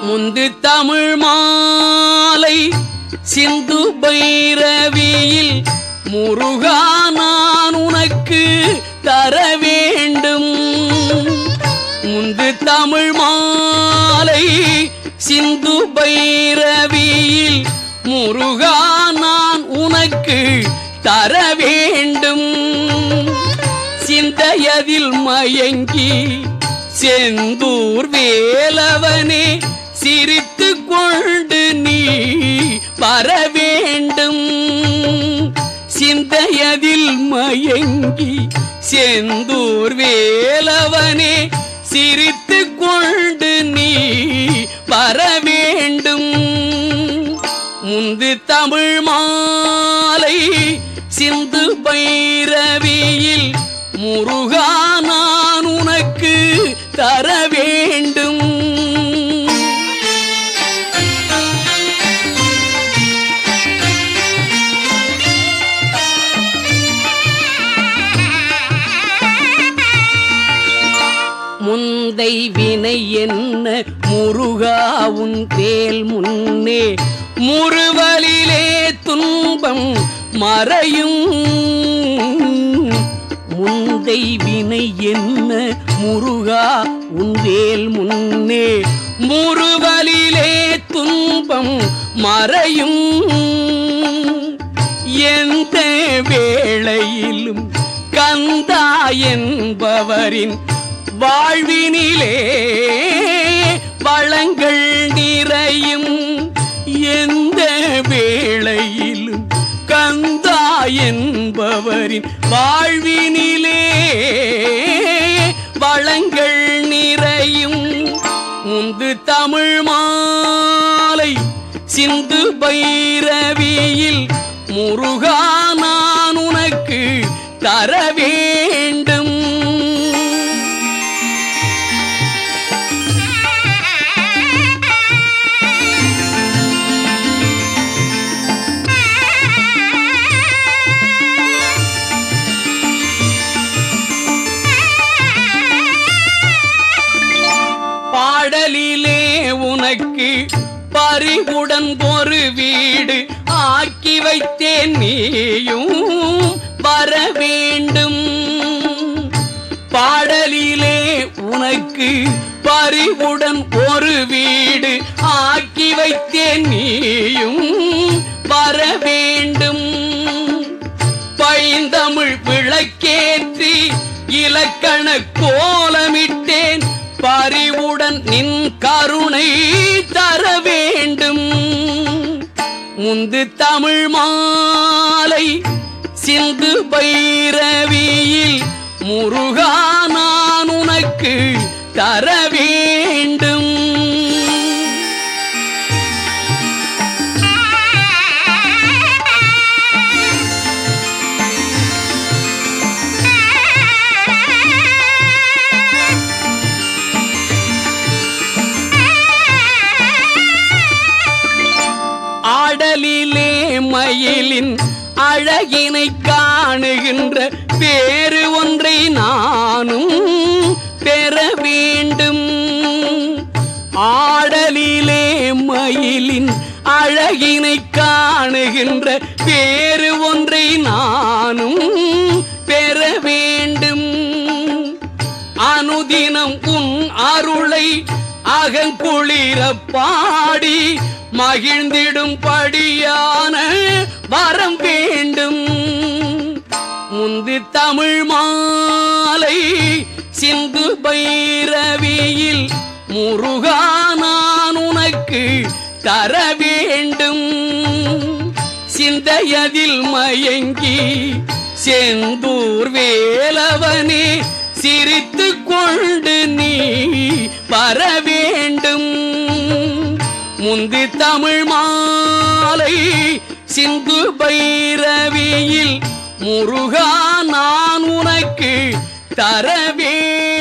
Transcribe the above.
முந்து தமிழ் மாலை சிந்து பைரவியில் முருகா நான் உனக்கு தர வேண்டும். முந்து தமிழ் மாலை சிந்து பைரவியில் முருகா நான் உனக்கு தர வேண்டும். சிந்தையதில் மயங்கி செந்தூர் வேலவனே சிரித்து கொண்டு நீ வர வேண்டும். சிந்தையதில் மயங்கி செந்தூர் வேலவனே சிரித்து கொண்டு நீ வர வேண்டும். முந்து தமிழ் மாலை சிந்து பைரவியில் முருகா நான் உனக்கு தர வேண்டும். முந்தை வினை என்ன முருகா உன் வேல் முன்னே முறுவலிலே துன்பம் மறையும். முந்தை வினை என்ன முருகா உன் வேல் முன்னே முறுவலிலே துன்பம் மறையும். எந்த வேளையிலும் கந்தா என்பவரின் வாழ்வினிலே வளங்கள் நிறையும். எந்த வேளையிலும் கந்தா என்பவரின் வாழ்வினிலே வளங்கள் நிறையும். முந்து தமிழ் மாலை சிந்து பைரவியில் முருகா நான் உனக்கு தர வேண்டும். பாடலிலே உனக்கு பறிவுடன் ஒரு வீடு ஆக்கி வைத்தேன் நீயும் வர வேண்டும். பாடலிலே உனக்கு பறிவுடன் ஒரு வீடு ஆக்கி வைத்தேன் நீயும் வர வேண்டும். பைந்தமிழ் விளக்கேற்றி இலக்கண கோலமிட்டேன் பறிவுடன் நின் கருணை தர வேண்டும். முந்து தமிழ் மாலை சிந்து பைரவியில் முருகா நான் உனக்கு தர வேண்டும். ஆடலிலே மயிலின் அழகினை காணுகின்ற பேறு ஒன்றை நானும் பெற வேண்டும். ஆடலிலே மயிலின் அழகினை காணுகின்ற பேறு ஒன்றை நானும் பெற வேண்டும். அனுதினம் உன் அருளை அகங்குளிர பாடி மகிழ்ந்திடும் படியான வரம் வேண்டும். முந்து தமிழ் மாலை சிந்து பைரவியில் முருகா நான் உனக்கு தர வேண்டும். சிந்தையதில் மயங்கி செந்தூர் வேலவனே சிரித்து கொண்டு நீ வர வேண்டும். முந்து தமிழ் மாலை சிந்து பைரவியில் முருகா நான் உனக்கு தர வேண்டும்.